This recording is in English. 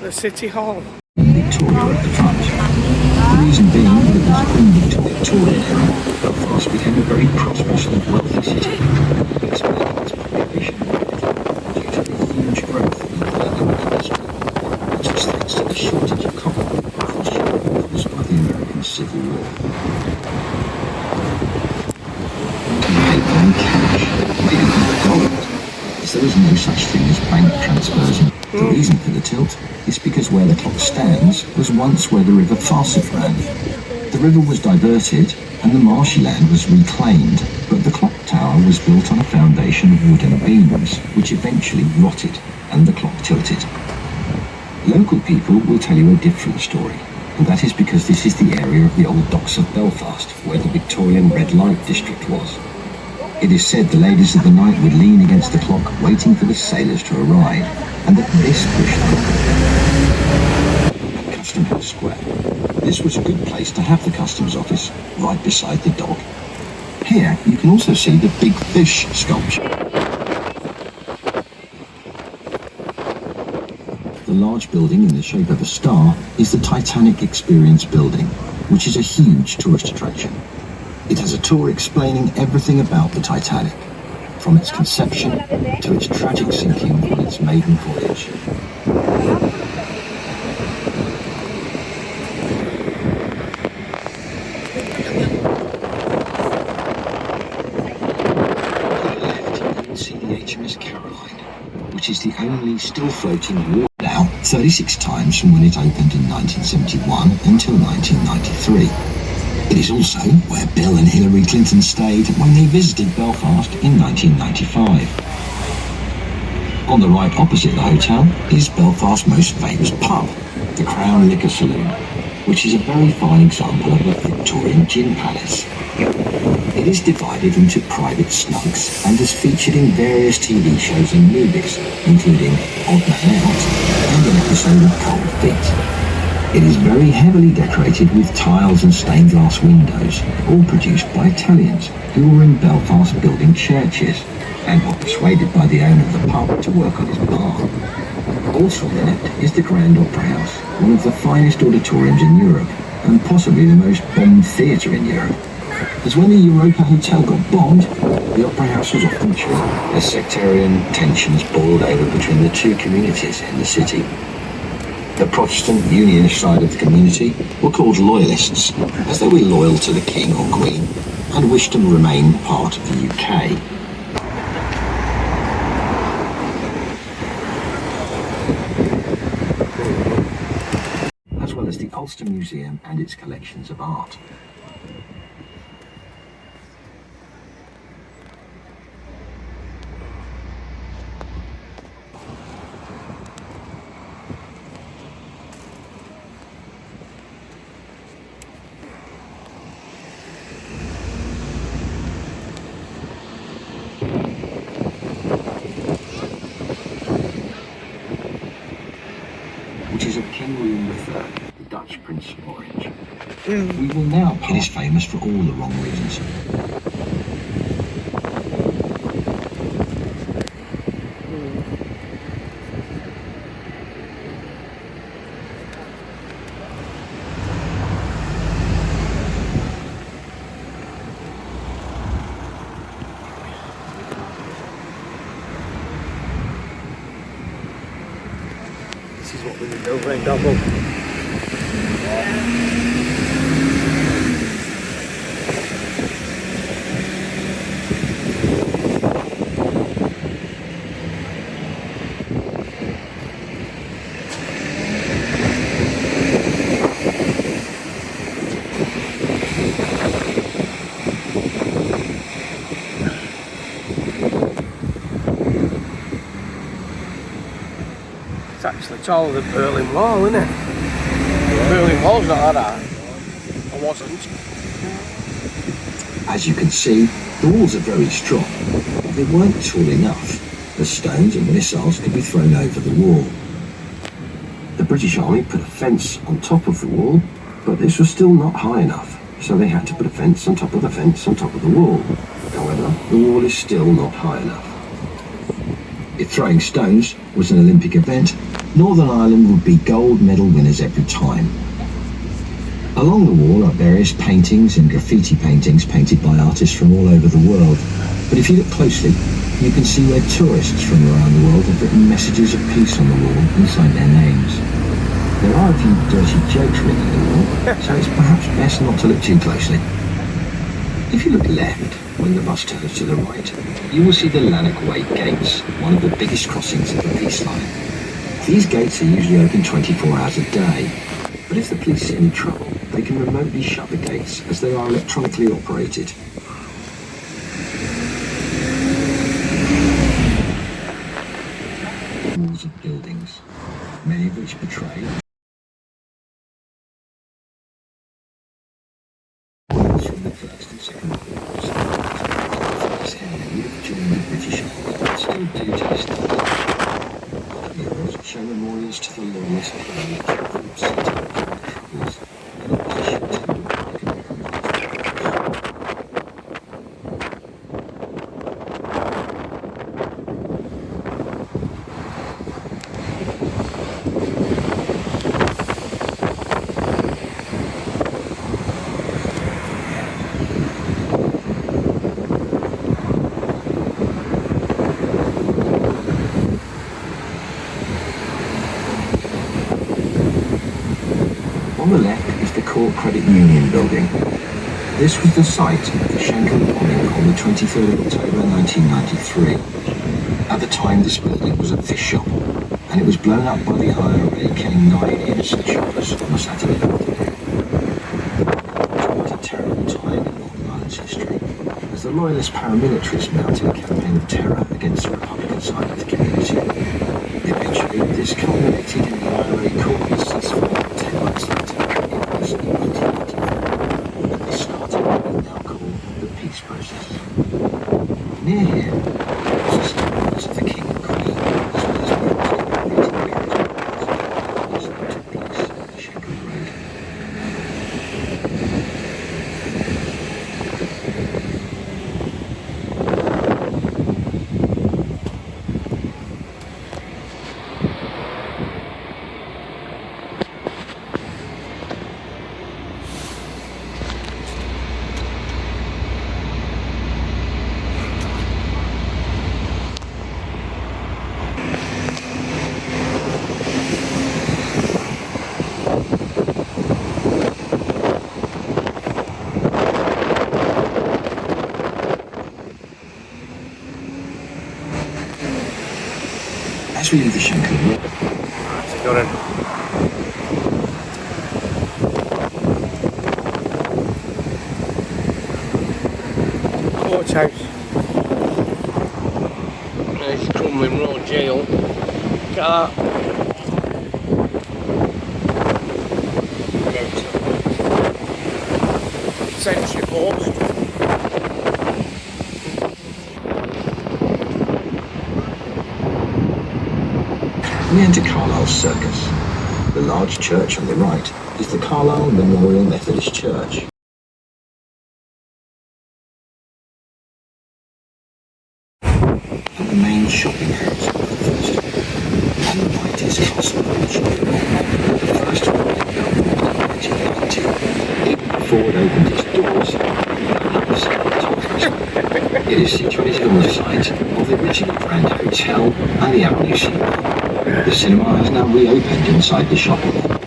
the City Hall. Victoria at the front. The reason being that it was in the Victorian era, Belfast became a very prosperous and wealthy city, expanding its population rapidly due to the huge growth in the leather industry, which was thanks to the shortage of cotton across Europe caused by the American Civil War. Paper and cash, maybe even gold, as there was no such thing as bank transfers. The reason for the tilt is because where the clock stands was once where the River Farset ran. The river was diverted and the marshy land was reclaimed, but the clock tower was built on a foundation of wooden beams, which eventually rotted and the clock tilted. Local people will tell you a different story, and that is because this is the area of the old docks of Belfast, where the Victorian red light district was. It is said the ladies of the night would lean against the clock waiting for the sailors to arrive, and that this pushed them at Custom House Square. This was a good place to have the customs office, right beside the dock. Here you can also see the Big Fish sculpture. The large building in the shape of a star is the Titanic Experience building, which is a huge tourist attraction. It has a tour explaining everything about the Titanic, from its conception to its tragic sinking on its maiden voyage. To the left, you can see the HMS Caroline, which is the only still floating war now 36 times from when it opened in 1971 until 1993. It is also where Bill and Hillary Clinton stayed when they visited Belfast in 1995. On the right opposite the hotel is Belfast's most famous pub, the Crown Liquor Saloon, which is a very fine example of a Victorian gin palace. It is divided into private snugs and is featured in various TV shows and movies, including Odd Man Out and an episode of Cold Feet. It is very heavily decorated with tiles and stained glass windows, all produced by Italians who were in Belfast building churches and were persuaded by the owner of the pub to work on his bar. Also on the left is the Grand Opera House, one of the finest auditoriums in Europe and possibly the most bombed theatre in Europe. As when the Europa Hotel got bombed, the Opera House was often treated as sectarian tensions boiled over between the two communities in the city. The Protestant Unionist side of the community were called Loyalists, as they were loyal to the King or Queen and wished to remain part of the UK. As well as the Ulster Museum and its collections of art. Which is of King William III, the Dutch Prince of Orange. We will now pass. It is famous for all the wrong reasons. This is what we need over in double. It's actually taller than Berlin Wall, isn't it? Yeah. Berlin Wall's not that high. I wasn't. As you can see, the walls are very strong, but they weren't tall enough. The stones and missiles could be thrown over the wall. The British Army put a fence on top of the wall, but this was still not high enough, so they had to put a fence on top of the fence on top of the wall. However, the wall is still not high enough. If throwing stones was an Olympic event, Northern Ireland would be gold medal winners every time. Along the wall are various paintings and graffiti paintings painted by artists from all over the world. But if you look closely, you can see where tourists from around the world have written messages of peace on the wall inside their names. There are a few dirty jokes written on the wall, so it's perhaps best not to look too closely. If you look left, when the bus turns to the right, you will see the Lanark Way gates, one of the biggest crossings of the peace line. These gates are usually open 24 hours a day, but if the police see any trouble, they can remotely shut the gates as they are electronically operated. Walls of buildings, many of which portray from the First and Second World Wars. This area would have joined the British Army, but still do to this day. Other murals show memorials to the loyalist paramilitary groups sent out during the Troubles in opposition to the Republican paramilitary. On the left is the Court Credit Union building. This was the site of the Shankill bombing on the 23rd of October 1993. At the time, this building was a fish shop, and it was blown up by the IRA, killing 9 innocent shoppers on a Saturday afternoon. It was a terrible time in Northern Ireland's history, as the loyalist paramilitaries mounted a campaign of terror against the Republican side of the community. Eventually, this culminated in the IRA calling a ceasefire 10 months later. In 1994, and they started what we now call the peace process. Near here was the statues of the King and Queen, as well as military and burials that took place at the Shankill Road. As we leave the Shankill Road, Go in. Courthouse. There's Crumlin Road Jail. Car. Sentry post. we enter Carlisle's Circus. The large church on the right is the Carlisle Memorial Methodist Church. And the main shopping house of Belfast. On the right is Castle Road Shopping Mall, the first one in Belfast in 1990. Even before it opened its doors, it is situated on the site of the original Grand Hotel and the Avenue Cinema. The cinema has now reopened inside the shopping mall.